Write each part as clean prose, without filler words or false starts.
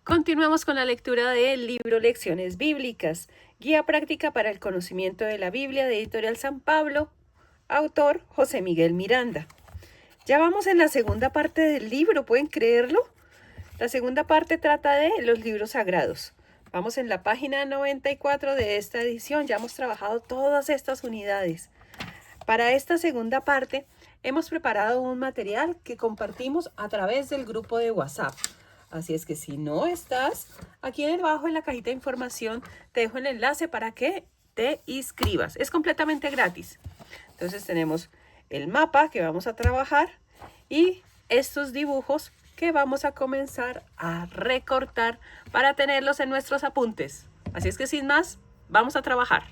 Continuamos con la lectura del libro Lecciones Bíblicas, Guía Práctica para el Conocimiento de la Biblia de Editorial San Pablo, autor José Miguel Miranda. Ya vamos en la segunda parte del libro, ¿pueden creerlo? La segunda parte trata de los libros sagrados. Vamos en la página 94 de esta edición, ya hemos trabajado todas estas unidades. Para esta segunda parte hemos preparado un material que compartimos a través del grupo de WhatsApp. Así es que si no estás, aquí abajo en la cajita de información te dejo el enlace para que te inscribas. Es completamente gratis. Entonces tenemos el mapa que vamos a trabajar y estos dibujos que vamos a comenzar a recortar para tenerlos en nuestros apuntes. Así es que sin más, vamos a trabajar.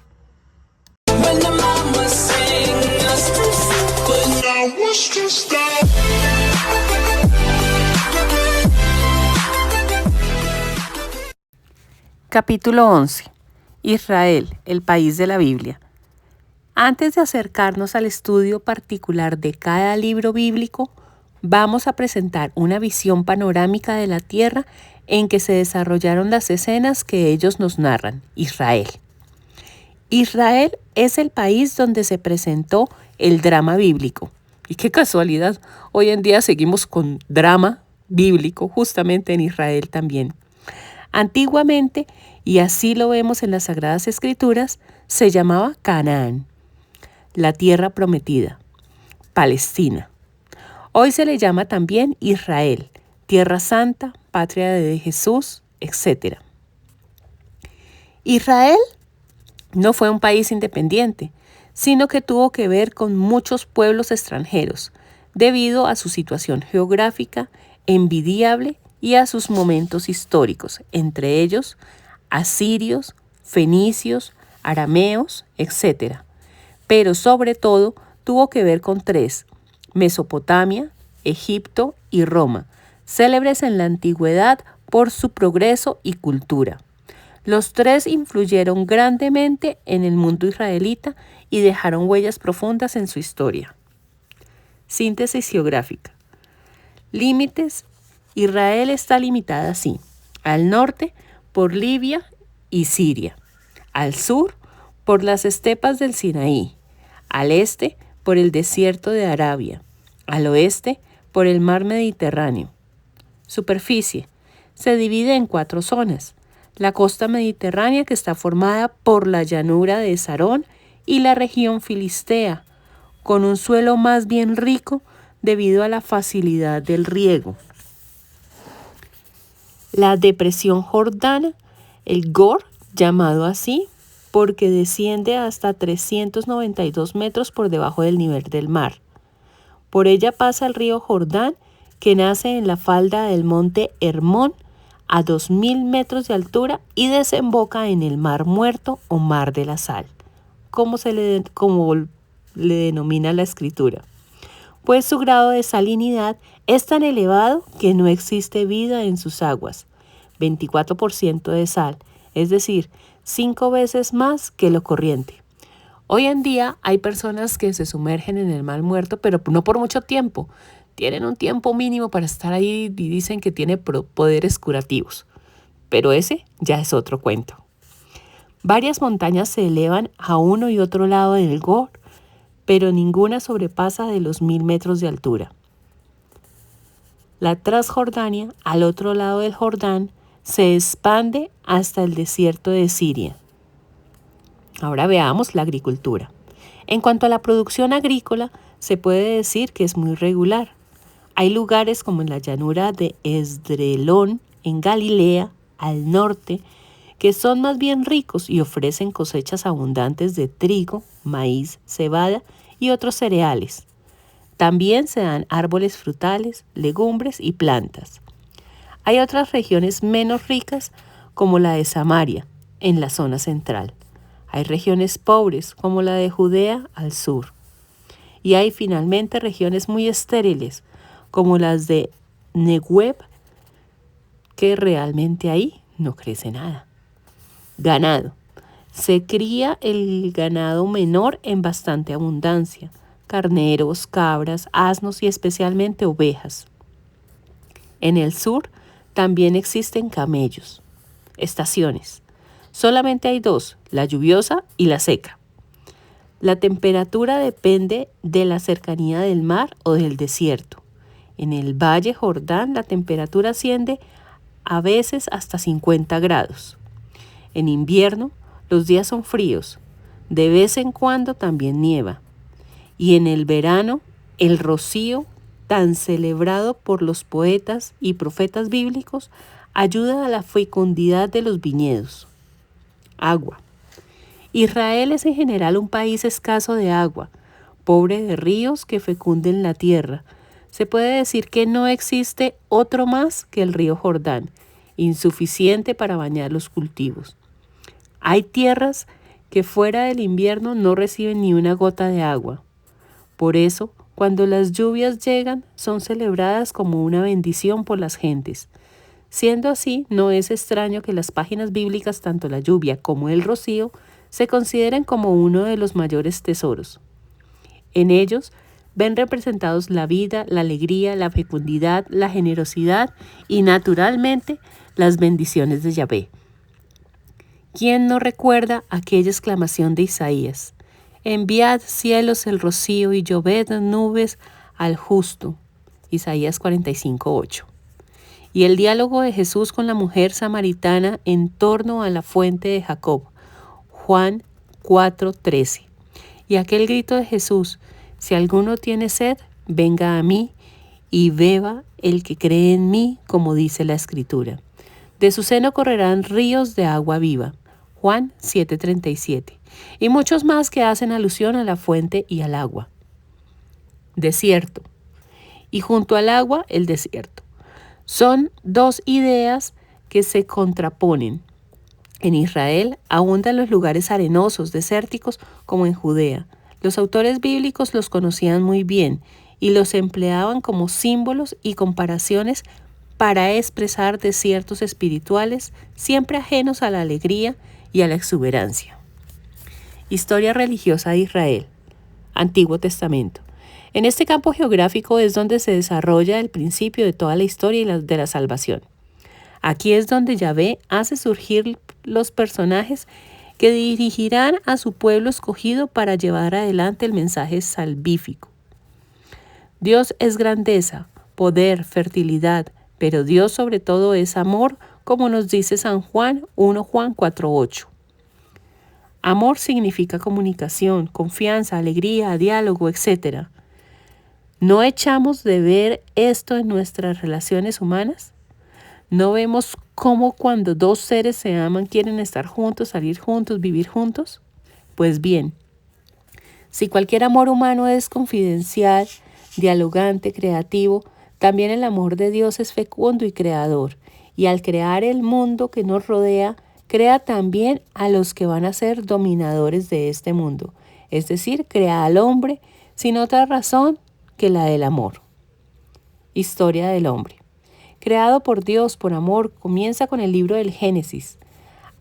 Capítulo 11. Israel, el país de la Biblia. Antes de acercarnos al estudio particular de cada libro bíblico, vamos a presentar una visión panorámica de la tierra en que se desarrollaron las escenas que ellos nos narran, Israel. Israel es el país donde se presentó el drama bíblico. Y qué casualidad, hoy en día seguimos con drama bíblico justamente en Israel también. Antiguamente, y así lo vemos en las Sagradas Escrituras, se llamaba Canaán, la tierra prometida, Palestina. Hoy se le llama también Israel, tierra santa, patria de Jesús, etc. Israel no fue un país independiente, sino que tuvo que ver con muchos pueblos extranjeros, debido a su situación geográfica envidiable y a sus momentos históricos, entre ellos asirios, fenicios, arameos, etc. Pero sobre todo tuvo que ver con tres: Mesopotamia, Egipto y Roma, célebres en la antigüedad por su progreso y cultura. Los tres influyeron grandemente en el mundo israelita y dejaron huellas profundas en su historia. Síntesis geográfica. Límites. Israel está limitada así: al norte por Libia y Siria, al sur por las estepas del Sinaí, al este por el desierto de Arabia, al oeste por el mar Mediterráneo. Superficie. Se divide en 4 zonas: la costa mediterránea, que está formada por la llanura de Sarón y la región filistea, con un suelo más bien rico debido a la facilidad del riego. La depresión jordana, el Gor, llamado así porque desciende hasta 392 metros por debajo del nivel del mar. Por ella pasa el río Jordán, que nace en la falda del monte Hermón a 2000 metros de altura y desemboca en el Mar Muerto o Mar de la Sal, como le denomina la escritura, pues su grado de salinidad es tan elevado que no existe vida en sus aguas, 24% de sal, es decir, 5 veces más que lo corriente. Hoy en día hay personas que se sumergen en el Mar Muerto, pero no por mucho tiempo. Tienen un tiempo mínimo para estar ahí y dicen que tiene poderes curativos. Pero ese ya es otro cuento. Varias montañas se elevan a uno y otro lado del Gor, pero ninguna sobrepasa de los 1000 metros de altura. La Transjordania, al otro lado del Jordán, se expande hasta el desierto de Siria. Ahora veamos la agricultura. En cuanto a la producción agrícola, se puede decir que es muy regular. Hay lugares como en la llanura de Esdrelón, en Galilea, al norte, que son más bien ricos y ofrecen cosechas abundantes de trigo, maíz, cebada y otros cereales. También se dan árboles frutales, legumbres y plantas. Hay otras regiones menos ricas, como la de Samaria, en la zona central. Hay regiones pobres, como la de Judea al sur. Y hay finalmente regiones muy estériles, como las de Neguev, que realmente ahí no crece nada. Ganado. Se cría el ganado menor en bastante abundancia: carneros, cabras, asnos y especialmente ovejas. En el sur también existen camellos. Estaciones. Solamente hay dos, la lluviosa y la seca. La temperatura depende de la cercanía del mar o del desierto. En el Valle Jordán la temperatura asciende a veces hasta 50 grados. En invierno los días son fríos. De vez en cuando también nieva. Y en el verano el rocío, tan celebrado por los poetas y profetas bíblicos, ayuda a la fecundidad de los viñedos. Agua. Israel es en general un país escaso de agua, pobre de ríos que fecunden la tierra. Se puede decir que no existe otro más que el río Jordán, insuficiente para bañar los cultivos. Hay tierras que fuera del invierno no reciben ni una gota de agua. Por eso, cuando las lluvias llegan, son celebradas como una bendición por las gentes. Siendo así, no es extraño que las páginas bíblicas, tanto la lluvia como el rocío, se consideren como uno de los mayores tesoros. En ellos ven representados la vida, la alegría, la fecundidad, la generosidad y, naturalmente, las bendiciones de Yahvé. ¿Quién no recuerda aquella exclamación de Isaías? Enviad cielos el rocío y lloved nubes al justo. Isaías 45:8. Y el diálogo de Jesús con la mujer samaritana en torno a la fuente de Jacob. Juan 4:13. Y aquel grito de Jesús: si alguno tiene sed, venga a mí y beba el que cree en mí, como dice la Escritura. De su seno correrán ríos de agua viva. Juan 7:37. Y muchos más que hacen alusión a la fuente y al agua. Desierto. Y junto al agua, el desierto. Son dos ideas que se contraponen. En Israel abundan los lugares arenosos, desérticos, como en Judea. Los autores bíblicos los conocían muy bien y los empleaban como símbolos y comparaciones para expresar desiertos espirituales siempre ajenos a la alegría y a la exuberancia. Historia religiosa de Israel. Antiguo Testamento. En este campo geográfico es donde se desarrolla el principio de toda la historia de la salvación. Aquí es donde Yahvé hace surgir los personajes que dirigirán a su pueblo escogido para llevar adelante el mensaje salvífico. Dios es grandeza, poder, fertilidad, pero Dios sobre todo es amor, como nos dice San Juan 1 Juan 4:8. Amor significa comunicación, confianza, alegría, diálogo, etc. ¿No echamos de ver esto en nuestras relaciones humanas? ¿No vemos cómo cuando dos seres se aman quieren estar juntos, salir juntos, vivir juntos? Pues bien, si cualquier amor humano es confidencial, dialogante, creativo, también el amor de Dios es fecundo y creador. Y al crear el mundo que nos rodea, crea también a los que van a ser dominadores de este mundo. Es decir, crea al hombre sin otra razón que la del amor. Historia del hombre. Creado por Dios, por amor, comienza con el libro del Génesis.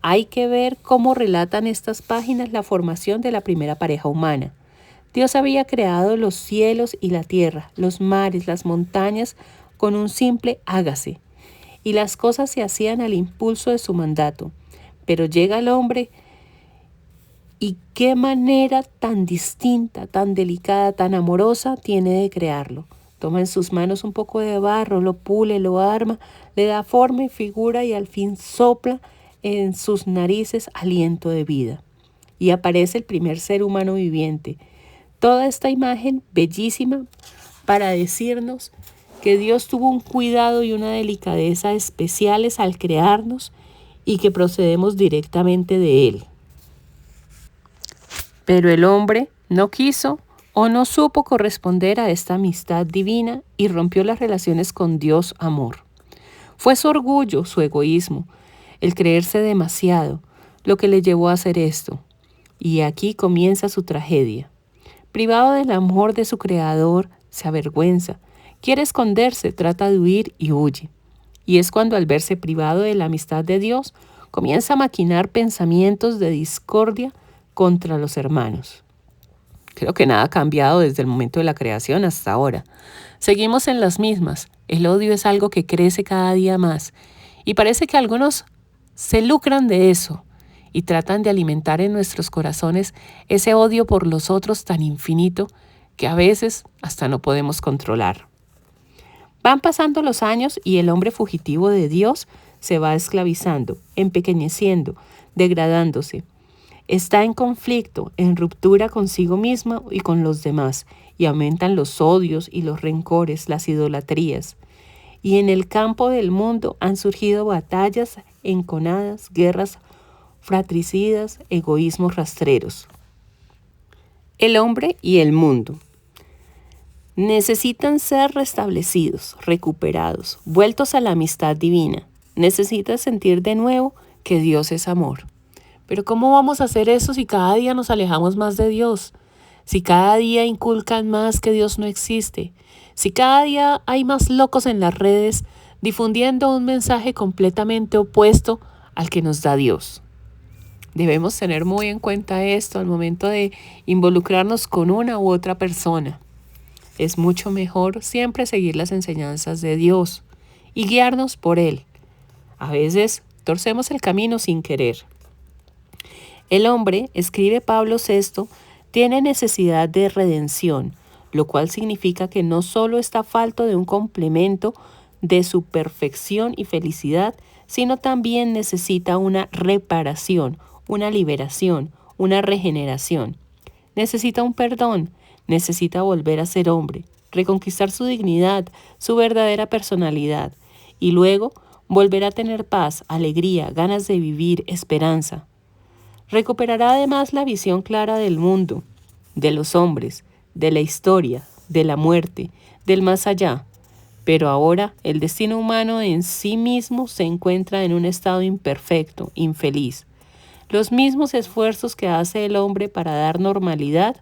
Hay que ver cómo relatan estas páginas la formación de la primera pareja humana. Dios había creado los cielos y la tierra, los mares, las montañas, con un simple hágase. Y las cosas se hacían al impulso de su mandato. Pero llega el hombre y qué manera tan distinta, tan delicada, tan amorosa tiene de crearlo. Toma en sus manos un poco de barro, lo pule, lo arma, le da forma y figura y al fin sopla en sus narices aliento de vida. Y aparece el primer ser humano viviente. Toda esta imagen bellísima para decirnos que Dios tuvo un cuidado y una delicadeza especiales al crearnos y que procedemos directamente de Él. Pero el hombre no quiso o no supo corresponder a esta amistad divina y rompió las relaciones con Dios amor. Fue su orgullo, su egoísmo, el creerse demasiado, lo que le llevó a hacer esto. Y aquí comienza su tragedia. Privado del amor de su creador, se avergüenza, quiere esconderse, trata de huir y huye. Y es cuando al verse privado de la amistad de Dios, comienza a maquinar pensamientos de discordia contra los hermanos. Creo que nada ha cambiado desde el momento de la creación hasta ahora. Seguimos en las mismas, El odio es algo que crece cada día más y parece que algunos se lucran de eso y tratan de alimentar en nuestros corazones ese odio por los otros tan infinito que a veces hasta no podemos controlar. Van pasando los años y el hombre fugitivo de Dios se va esclavizando, empequeñeciendo, degradándose. Está en conflicto, en ruptura consigo mismo y con los demás, y aumentan los odios y los rencores, las idolatrías. Y en el campo del mundo han surgido batallas enconadas, guerras fratricidas, egoísmos rastreros. El hombre y el mundo necesitan ser restablecidos, recuperados, vueltos a la amistad divina. Necesitan sentir de nuevo que Dios es amor. Pero ¿cómo vamos a hacer eso si cada día nos alejamos más de Dios? Si cada día inculcan más que Dios no existe. Si cada día hay más locos en las redes difundiendo un mensaje completamente opuesto al que nos da Dios. Debemos tener muy en cuenta esto al momento de involucrarnos con una u otra persona. Es mucho mejor siempre seguir las enseñanzas de Dios y guiarnos por Él. A veces torcemos el camino sin querer. El hombre, escribe Pablo VI, tiene necesidad de redención, lo cual significa que no solo está falto de un complemento de su perfección y felicidad, sino también necesita una reparación, una liberación, una regeneración. Necesita un perdón, necesita volver a ser hombre, reconquistar su dignidad, su verdadera personalidad, y luego volver a tener paz, alegría, ganas de vivir, esperanza. Recuperará además la visión clara del mundo, de los hombres, de la historia, de la muerte, del más allá. Pero ahora el destino humano en sí mismo se encuentra en un estado imperfecto, infeliz. Los mismos esfuerzos que hace el hombre para dar normalidad,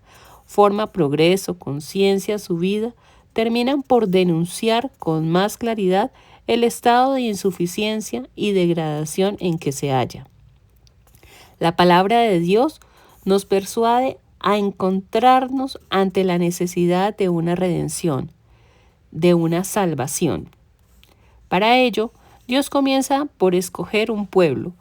forma, progreso, conciencia a su vida, terminan por denunciar con más claridad el estado de insuficiencia y degradación en que se halla. La palabra de Dios nos persuade a encontrarnos ante la necesidad de una redención, de una salvación. Para ello, Dios comienza por escoger un pueblo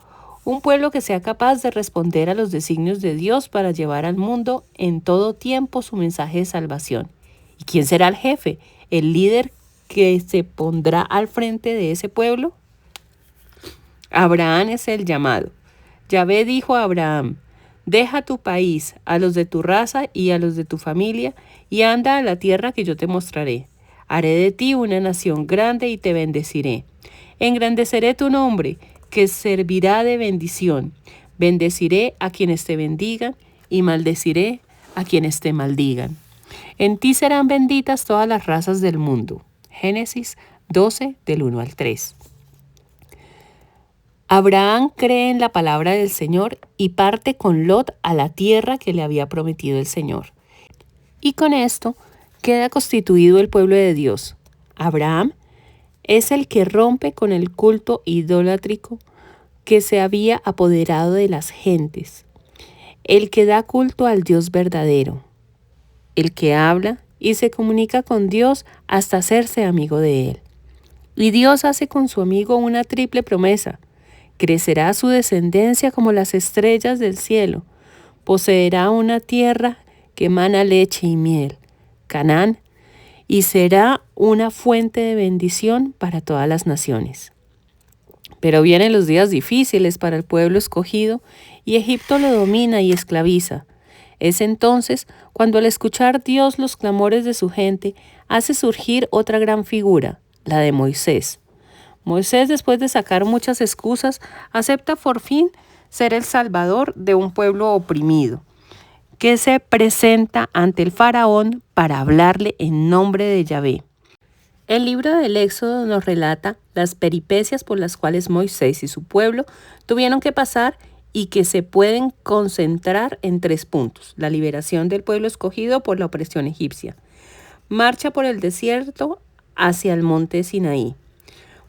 que sea capaz de responder a los designios de Dios para llevar al mundo en todo tiempo su mensaje de salvación. ¿Y quién será el jefe, el líder que se pondrá al frente de ese pueblo? Abraham es el llamado. Yahvé dijo a Abraham: deja tu país, a los de tu raza y a los de tu familia, y anda a la tierra que yo te mostraré. Haré de ti una nación grande y te bendeciré. Engrandeceré tu nombre, que servirá de bendición. Bendeciré a quienes te bendigan y maldeciré a quienes te maldigan. En ti serán benditas todas las razas del mundo. Génesis 12, del 1 al 3. Abraham cree en la palabra del Señor y parte con Lot a la tierra que le había prometido el Señor. Y con esto queda constituido el pueblo de Dios. Abraham es el que rompe con el culto idolátrico que se había apoderado de las gentes, el que da culto al Dios verdadero, el que habla y se comunica con Dios hasta hacerse amigo de Él. Y Dios hace con su amigo una triple promesa: crecerá su descendencia como las estrellas del cielo, poseerá una tierra que emana leche y miel, Canaán, y será una fuente de bendición para todas las naciones. Pero vienen los días difíciles para el pueblo escogido y Egipto lo domina y esclaviza. Es entonces cuando al escuchar Dios los clamores de su gente, hace surgir otra gran figura, la de Moisés. Moisés, después de sacar muchas excusas, acepta por fin ser el salvador de un pueblo oprimido, que se presenta ante el faraón para hablarle en nombre de Yahvé. El libro del Éxodo nos relata las peripecias por las cuales Moisés y su pueblo tuvieron que pasar y que se pueden concentrar en 3 puntos: la liberación del pueblo escogido por la opresión egipcia, marcha por el desierto hacia el monte Sinaí,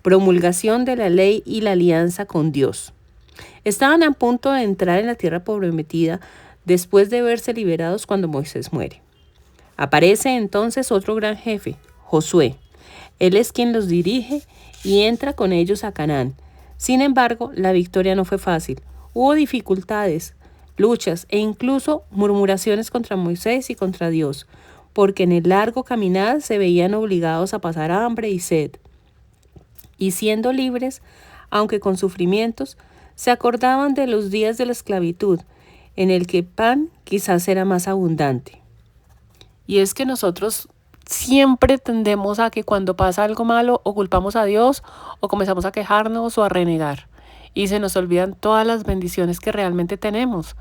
promulgación de la ley y la alianza con Dios. Estaban a punto de entrar en la tierra prometida después de verse liberados cuando Moisés muere. Aparece entonces otro gran jefe, Josué, Él es quien los dirige y entra con ellos a Canaán. Sin embargo, la victoria no fue fácil. Hubo dificultades, luchas e incluso murmuraciones contra Moisés y contra Dios, porque en el largo caminar se veían obligados a pasar hambre y sed. Y siendo libres, aunque con sufrimientos, se acordaban de los días de la esclavitud, en el que pan quizás era más abundante. Y es que nosotros siempre tendemos a que cuando pasa algo malo o culpamos a Dios o comenzamos a quejarnos o a renegar. Y se nos olvidan todas las bendiciones que realmente tenemos.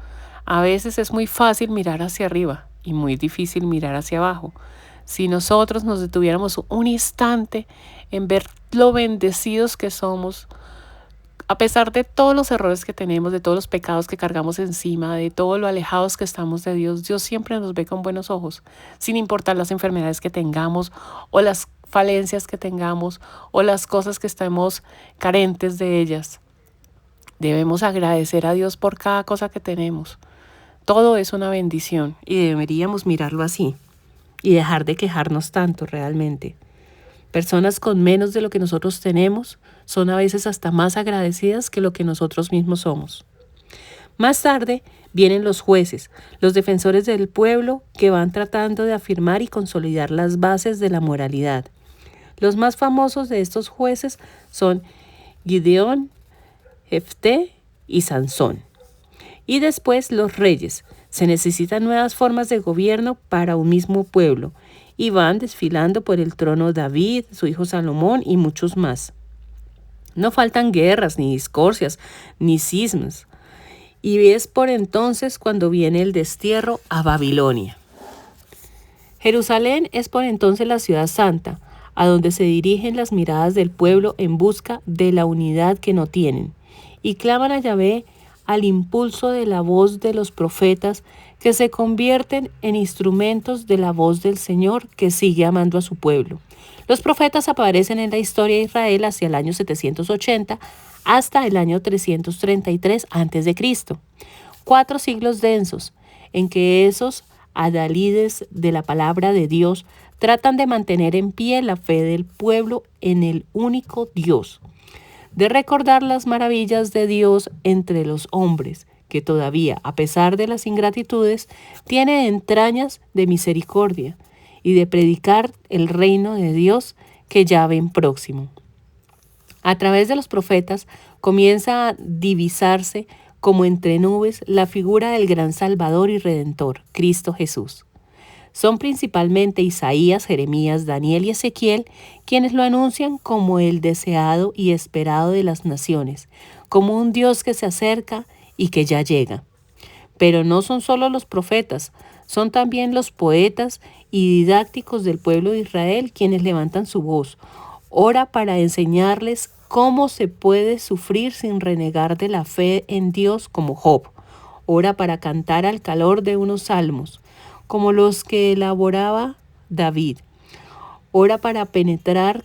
A veces es muy fácil mirar hacia arriba y muy difícil mirar hacia abajo. Si nosotros nos detuviéramos un instante en ver lo bendecidos que somos, a pesar de todos los errores que tenemos, de todos los pecados que cargamos encima, de todo lo alejados que estamos de Dios, Dios siempre nos ve con buenos ojos, sin importar las enfermedades que tengamos o las falencias que tengamos o las cosas que estemos carentes de ellas. Debemos agradecer a Dios por cada cosa que tenemos. Todo es una bendición y deberíamos mirarlo así y dejar de quejarnos tanto realmente. Personas con menos de lo que nosotros tenemos son a veces hasta más agradecidas que lo que nosotros mismos somos. Más tarde vienen los jueces, los defensores del pueblo que van tratando de afirmar y consolidar las bases de la moralidad. Los más famosos de estos jueces son Gideón, Jefté y Sansón. Y después los reyes. Se necesitan nuevas formas de gobierno para un mismo pueblo. Y van desfilando por el trono David, su hijo Salomón y muchos más. No faltan guerras, ni discordias, ni cismas. Y es por entonces cuando viene el destierro a Babilonia. Jerusalén es por entonces la ciudad santa, a donde se dirigen las miradas del pueblo en busca de la unidad que no tienen, y claman a Yahvé al impulso de la voz de los profetas que se convierten en instrumentos de la voz del Señor que sigue amando a su pueblo. Los profetas aparecen en la historia de Israel hacia el año 780 hasta el año 333 a.C. 4 siglos densos en que esos adalides de la palabra de Dios tratan de mantener en pie la fe del pueblo en el único Dios, de recordar las maravillas de Dios entre los hombres, que todavía, a pesar de las ingratitudes, tiene entrañas de misericordia, y de predicar el reino de Dios que ya ven próximo. A través de los profetas comienza a divisarse como entre nubes la figura del gran Salvador y Redentor, Cristo Jesús. Son principalmente Isaías, Jeremías, Daniel y Ezequiel quienes lo anuncian como el deseado y esperado de las naciones, como un Dios que se acerca y que ya llega. Pero no son solo los profetas, son también los poetas y didácticos del pueblo de Israel quienes levantan su voz. Ora para enseñarles cómo se puede sufrir sin renegar de la fe en Dios como Job. Ora para cantar al calor de unos salmos, como los que elaboraba David. Ora para penetrar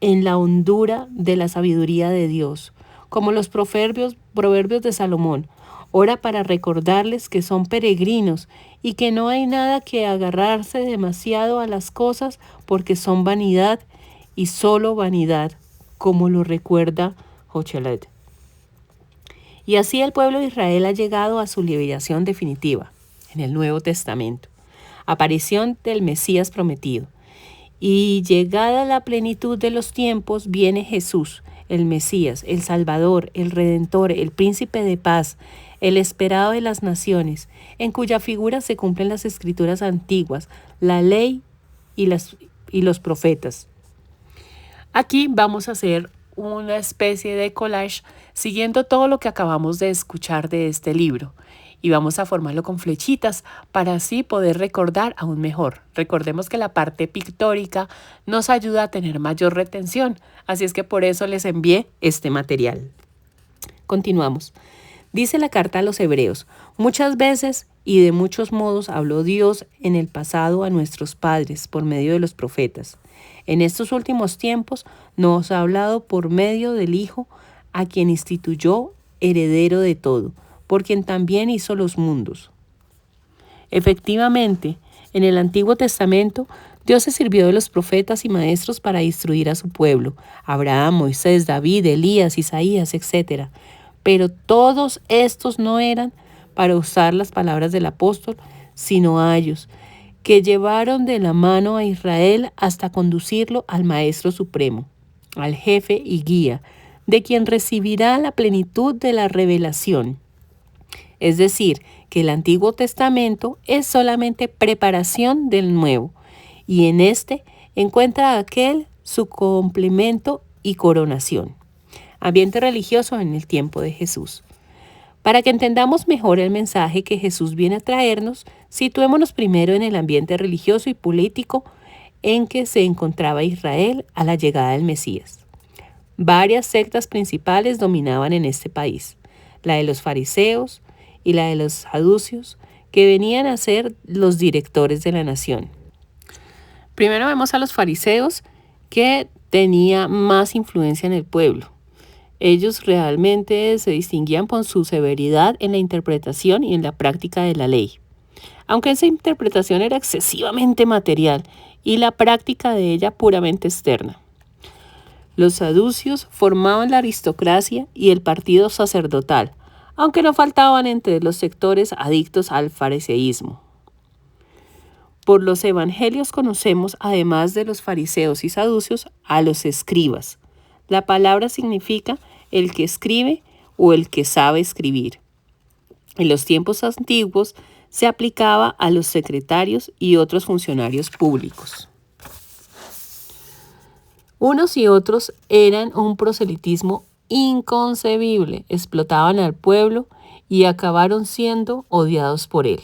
en la hondura de la sabiduría de Dios, como los proverbios de Salomón. Ora para recordarles que son peregrinos y que no hay nada que agarrarse demasiado a las cosas porque son vanidad y solo vanidad, como lo recuerda Jochelet. Y así el pueblo de Israel ha llegado a su liberación definitiva en el Nuevo Testamento, aparición del Mesías prometido. Y llegada la plenitud de los tiempos, viene Jesús, el Mesías, el Salvador, el Redentor, el Príncipe de paz, el esperado de las naciones, en cuya figura se cumplen las escrituras antiguas, la ley y los profetas. Aquí vamos a hacer una especie de collage siguiendo todo lo que acabamos de escuchar de este libro. Y vamos a formarlo con flechitas para así poder recordar aún mejor. Recordemos que la parte pictórica nos ayuda a tener mayor retención, así es que por eso les envié este material. Continuamos. Dice la carta a los Hebreos: muchas veces y de muchos modos habló Dios en el pasado a nuestros padres por medio de los profetas. En estos últimos tiempos nos ha hablado por medio del Hijo, a quien instituyó heredero de todo, por quien también hizo los mundos. Efectivamente, en el Antiguo Testamento Dios se sirvió de los profetas y maestros para instruir a su pueblo, Abraham, Moisés, David, Elías, Isaías, etc. Pero todos estos no eran para usar las palabras del apóstol, sino a ellos, que llevaron de la mano a Israel hasta conducirlo al Maestro Supremo, al jefe y guía, de quien recibirá la plenitud de la revelación. Es decir, que el Antiguo Testamento es solamente preparación del Nuevo, y en este encuentra aquel su complemento y coronación. Ambiente religioso en el tiempo de Jesús. Para que entendamos mejor el mensaje que Jesús viene a traernos, situémonos primero en el ambiente religioso y político en que se encontraba Israel a la llegada del Mesías. Varias sectas principales dominaban en este país, la de los fariseos y la de los saduceos, que venían a ser los directores de la nación. Primero vemos a los fariseos, que tenía más influencia en el pueblo. Ellos realmente se distinguían por su severidad en la interpretación y en la práctica de la ley. Aunque esa interpretación era excesivamente material y la práctica de ella puramente externa. Los saduceos formaban la aristocracia y el partido sacerdotal, aunque no faltaban entre los sectores adictos al fariseísmo. Por los evangelios conocemos, además de los fariseos y saduceos, a los escribas. La palabra significa el que escribe o el que sabe escribir. En los tiempos antiguos se aplicaba a los secretarios y otros funcionarios públicos. Unos y otros eran un proselitismo inconcebible, explotaban al pueblo y acabaron siendo odiados por él.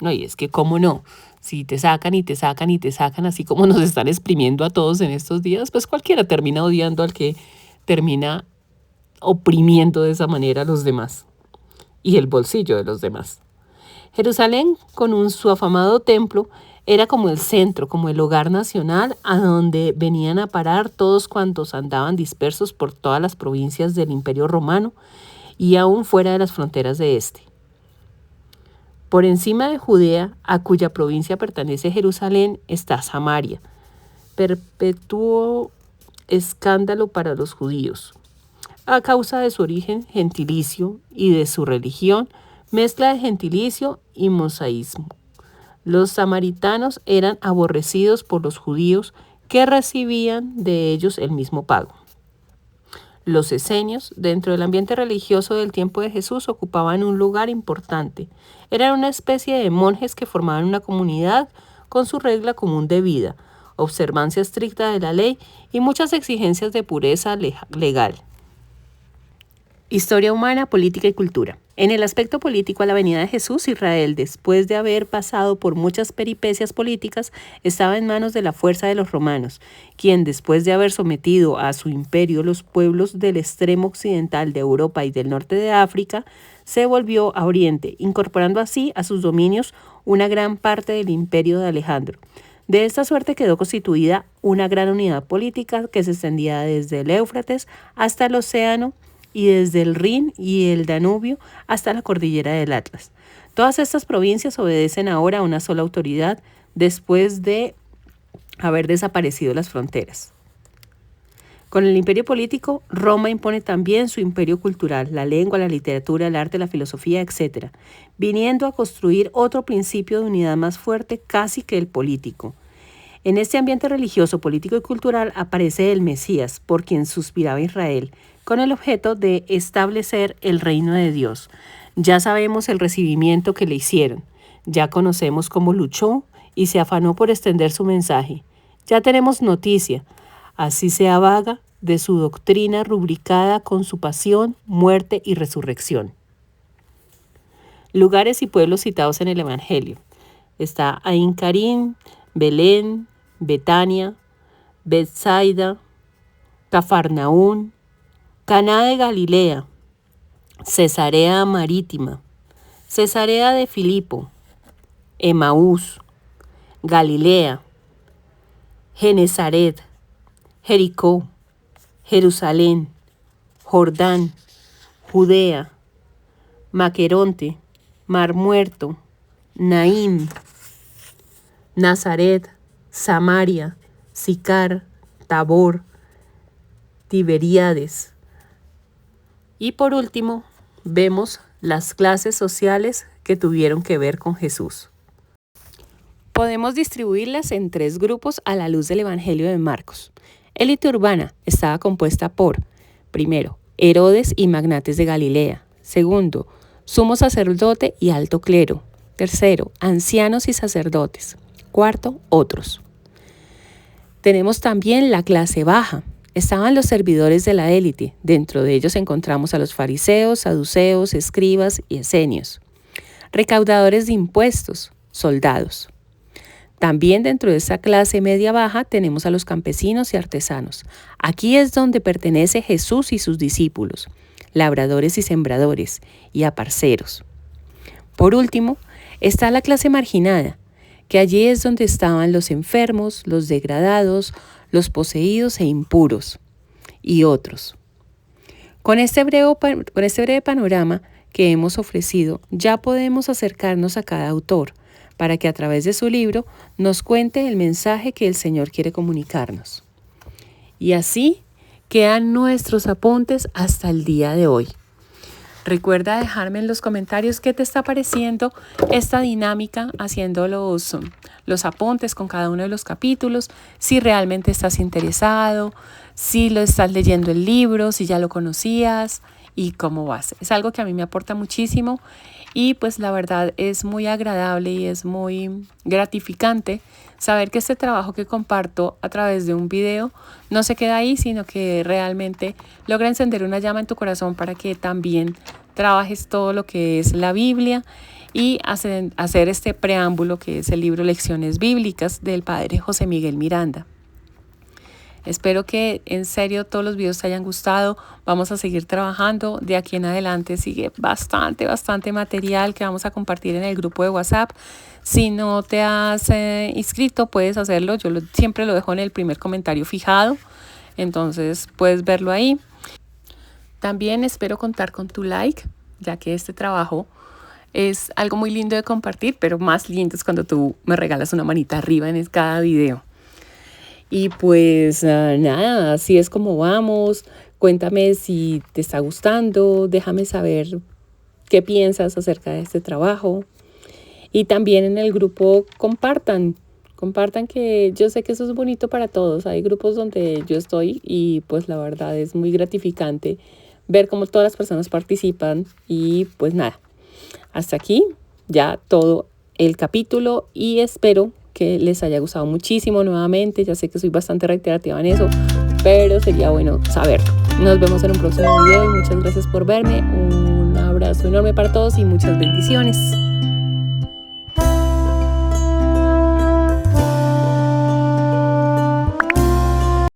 No, y es que cómo no, si te sacan y te sacan y te sacan, así como nos están exprimiendo a todos en estos días, pues cualquiera termina odiando al que termina oprimiendo de esa manera a los demás y el bolsillo de los demás. Jerusalén, con su afamado templo, era como el centro, como el hogar nacional a donde venían a parar todos cuantos andaban dispersos por todas las provincias del Imperio Romano y aún fuera de las fronteras de este. Por encima de Judea, a cuya provincia pertenece Jerusalén, está Samaria, perpetuo escándalo para los judíos. A causa de su origen gentilicio y de su religión, mezcla de gentilicio y mosaísmo. Los samaritanos eran aborrecidos por los judíos que recibían de ellos el mismo pago. Los esenios, dentro del ambiente religioso del tiempo de Jesús, ocupaban un lugar importante. Eran una especie de monjes que formaban una comunidad con su regla común de vida, observancia estricta de la ley y muchas exigencias de pureza legal. Historia humana, política y cultura. En el aspecto político, a la venida de Jesús, Israel, después de haber pasado por muchas peripecias políticas, estaba en manos de la fuerza de los romanos, quien, después de haber sometido a su imperio los pueblos del extremo occidental de Europa y del norte de África, se volvió a Oriente, incorporando así a sus dominios una gran parte del imperio de Alejandro. De esta suerte quedó constituida una gran unidad política que se extendía desde el Éufrates hasta el océano y desde el Rin y el Danubio hasta la cordillera del Atlas. Todas estas provincias obedecen ahora a una sola autoridad después de haber desaparecido las fronteras. Con el imperio político, Roma impone también su imperio cultural, la lengua, la literatura, el arte, la filosofía, etc., viniendo a construir otro principio de unidad más fuerte casi que el político. En este ambiente religioso, político y cultural aparece el Mesías, por quien suspiraba Israel, con el objeto de establecer el reino de Dios. Ya sabemos el recibimiento que le hicieron, ya conocemos cómo luchó y se afanó por extender su mensaje. Ya tenemos noticia, así sea vaga, de su doctrina rubricada con su pasión, muerte y resurrección. Lugares y pueblos citados en el Evangelio. Está Ain Karim, Belén, Betania, Betsaida, Cafarnaún, Caná de Galilea, Cesarea Marítima, Cesarea de Filipo, Emaús, Galilea, Genezaret, Jericó, Jerusalén, Jordán, Judea, Maqueronte, Mar Muerto, Naín, Nazaret, Samaria, Sicar, Tabor, Tiberíades. Y por último, vemos las clases sociales que tuvieron que ver con Jesús. Podemos distribuirlas en 3 grupos a la luz del Evangelio de Marcos. Élite urbana estaba compuesta por, primero, Herodes y magnates de Galilea. Segundo, sumo sacerdote y alto clero. Tercero, ancianos y sacerdotes. Cuarto, otros. Tenemos también la clase baja. Estaban los servidores de la élite. Dentro de ellos encontramos a los fariseos, saduceos, escribas y esenios. Recaudadores de impuestos, soldados. También dentro de esa clase media-baja tenemos a los campesinos y artesanos. Aquí es donde pertenece Jesús y sus discípulos, labradores y sembradores, y a parceros. Por último, está la clase marginada, que allí es donde estaban los enfermos, los degradados, los poseídos e impuros, y otros. Con este breve panorama que hemos ofrecido, ya podemos acercarnos a cada autor, para que a través de su libro nos cuente el mensaje que el Señor quiere comunicarnos. Y así quedan nuestros apuntes hasta el día de hoy. Recuerda dejarme en los comentarios qué te está pareciendo esta dinámica haciendo los apuntes con cada uno de los capítulos, si realmente estás interesado, si lo estás leyendo el libro, si ya lo conocías y cómo vas. Es algo que a mí me aporta muchísimo y pues la verdad es muy agradable y es muy gratificante saber que este trabajo que comparto a través de un video no se queda ahí, sino que realmente logra encender una llama en tu corazón para que también trabajes todo lo que es la Biblia y hacer este preámbulo que es el libro Lecciones Bíblicas del Padre José Miguel Miranda. Espero que en serio todos los videos te hayan gustado. Vamos a seguir trabajando. De aquí en adelante sigue bastante material que vamos a compartir en el grupo de WhatsApp. Si no te has inscrito, puedes hacerlo. Yo siempre lo dejo en el primer comentario fijado. Entonces puedes verlo ahí. También espero contar con tu like, ya que este trabajo es algo muy lindo de compartir, pero más lindo es cuando tú me regalas una manita arriba en cada video. Y pues nada, así es como vamos. Cuéntame si te está gustando, déjame saber qué piensas acerca de este trabajo. Y también en el grupo compartan que yo sé que eso es bonito para todos. Hay grupos donde yo estoy y pues la verdad es muy gratificante ver cómo todas las personas participan. Y pues nada, hasta aquí ya todo el capítulo y espero que les haya gustado muchísimo nuevamente. Ya sé que soy bastante reiterativa en eso, pero sería bueno saberlo. Nos vemos en un próximo video y muchas gracias por verme. Un abrazo enorme para todos y muchas bendiciones.